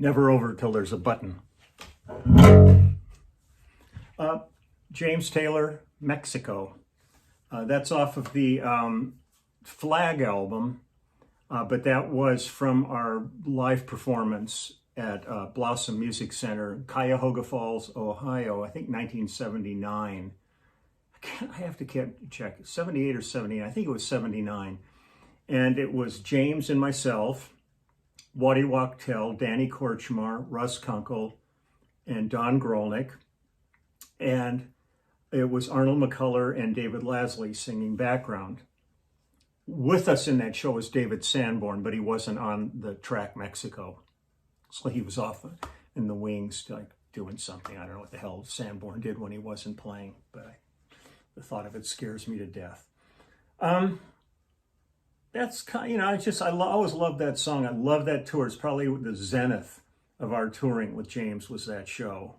Never over till there's a button. James Taylor, Mexico. That's off of the Flag album, but that was from our live performance at Blossom Music Center, Cuyahoga Falls, Ohio, I think 1979. I have to check, 78 or 79, I think it was 79. And it was James and myself, Waddy Wachtel, Danny Korchmar, Russ Kunkel, and Don Grolnick. And it was Arnold McCuller and David Lasley singing background. With us in that show was David Sanborn, but he wasn't on the track Mexico. So he was off in the wings, like doing something. I don't know what the hell Sanborn did when he wasn't playing, but the thought of it scares me to death. That's kind, I always loved that song. I love that tour. It's probably the zenith of our touring with James was that show.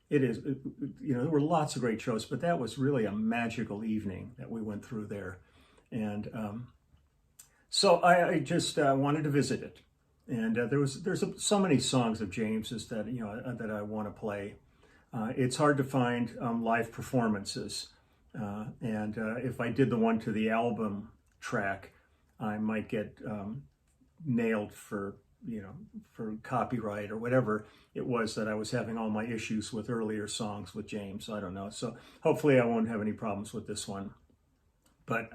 There were lots of great shows, but that was really a magical evening that we went through there. And so I just wanted to visit it. And there's so many songs of James's that, that I want to play. It's hard to find live performances. And if I did the one to the album track, I might get nailed for copyright or whatever it was that I was having all my issues with earlier songs with James. I don't know. So hopefully I won't have any problems with this one. But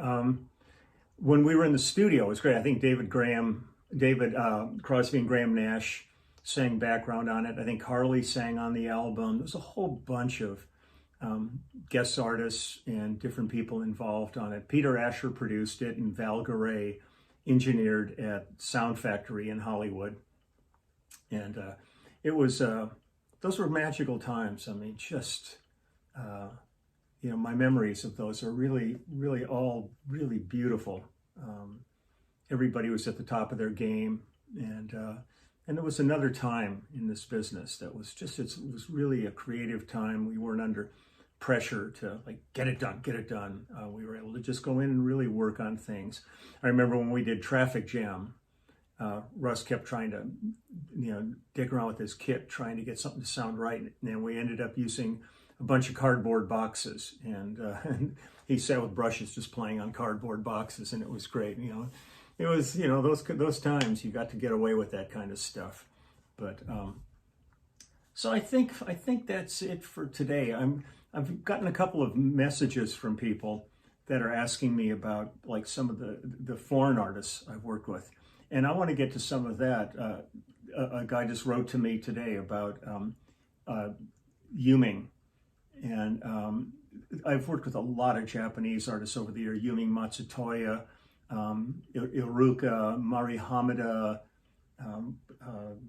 when we were in the studio, it was great. I think David Crosby and Graham Nash sang background on it. I think Harley sang on the album. There's a whole bunch of guest artists and different people involved on it. Peter Asher produced it, and Val Garay engineered at Sound Factory in Hollywood. And it was, those were magical times. I mean, just, my memories of those are really, really all really beautiful. Everybody was at the top of their game, and it was another time in this business that was just, it was really a creative time. We weren't under pressure to like, get it done. We were able to just go in and really work on things. I remember when we did Traffic Jam, Russ kept trying to, dig around with his kit, trying to get something to sound right. And then we ended up using a bunch of cardboard boxes, and he sat with brushes just playing on cardboard boxes, and it was great. It was, those times you got to get away with that kind of stuff. But so I think that's it for today. I've gotten a couple of messages from people that are asking me about like some of the foreign artists I've worked with, and I want to get to some of that. A guy just wrote to me today about Yuming, and I've worked with a lot of Japanese artists over the year: Yuming Matsutoya, Iruka, Mari Hamada,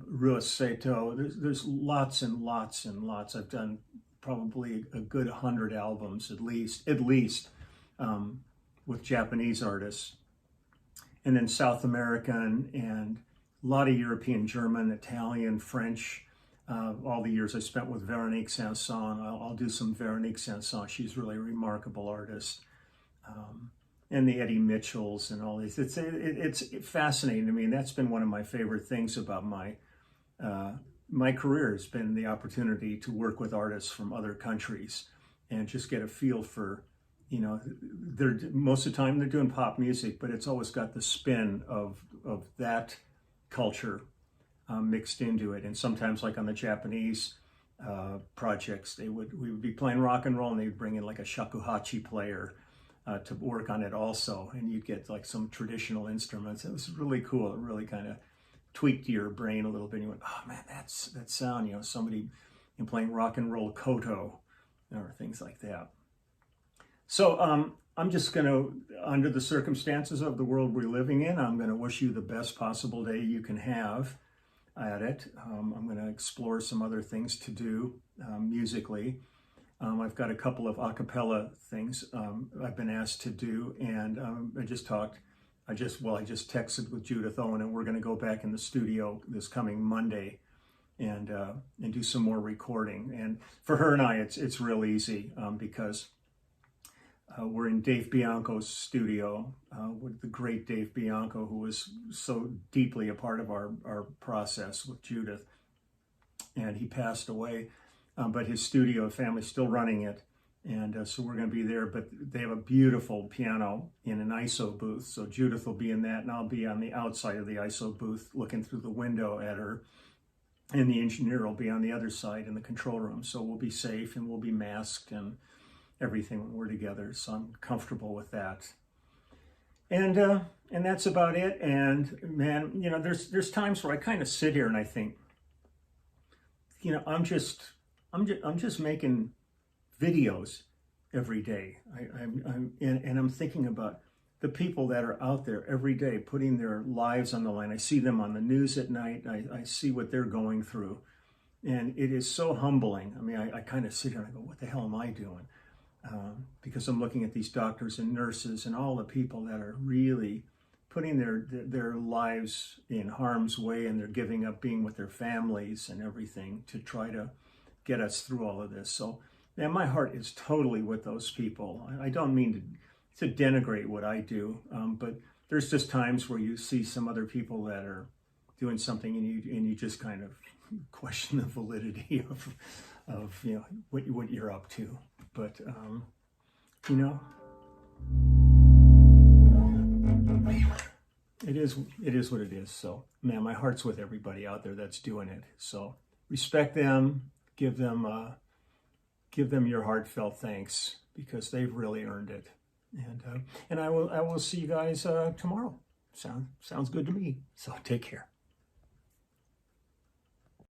Rua Seto. There's lots and lots and lots. I've done probably a good 100 albums at least with Japanese artists, and then South American and a lot of European, German, Italian, French. All the years I spent with Veronique Sanson. I'll do some Veronique Sanson. She's really a remarkable artist. And the Eddie Mitchells and all these. It's fascinating to me, and that's been one of my favorite things about my career has been the opportunity to work with artists from other countries and just get a feel for, they're most of the time they're doing pop music, but it's always got the spin of that culture mixed into it. And sometimes, like on the Japanese projects, we would be playing rock and roll, and they would bring in like a shakuhachi player to work on it also, and you'd get like some traditional instruments. It was really cool. It really kind of tweaked your brain a little bit. You went, oh man, that sound, somebody playing rock and roll koto or things like that. So I'm just going to, under the circumstances of the world we're living in, I'm going to wish you the best possible day you can have at it. I'm going to explore some other things to do musically. I've got a couple of a cappella things I've been asked to do, and I just texted with Judith Owen, and we're going to go back in the studio this coming Monday and do some more recording. And for her and I, it's real easy because we're in Dave Bianco's studio with the great Dave Bianco, who was so deeply a part of our process with Judith, and he passed away. But his studio family's still running it, and so we're going to be there. But they have a beautiful piano in an ISO booth, so Judith will be in that, and I'll be on the outside of the ISO booth looking through the window at her, and the engineer will be on the other side in the control room. So we'll be safe, and we'll be masked and everything when we're together, so I'm comfortable with that. And that's about it. And man, there's times where I kind of sit here and I think, I'm just making videos every day. I'm thinking about the people that are out there every day putting their lives on the line. I see them on the news at night. I see what they're going through, and it is so humbling. I mean, I kind of sit here and I go, what the hell am I doing? Because I'm looking at these doctors and nurses and all the people that are really putting their lives in harm's way, and they're giving up being with their families and everything to try to get us through all of this. So, man, my heart is totally with those people. I don't mean to denigrate what I do, but there's just times where you see some other people that are doing something, and you just kind of question the validity of what you're up to. But it is what it is. So, man, my heart's with everybody out there that's doing it. So respect them, give them your heartfelt thanks, because they've really earned it. And I will see you guys tomorrow. Sounds good to me. So take care.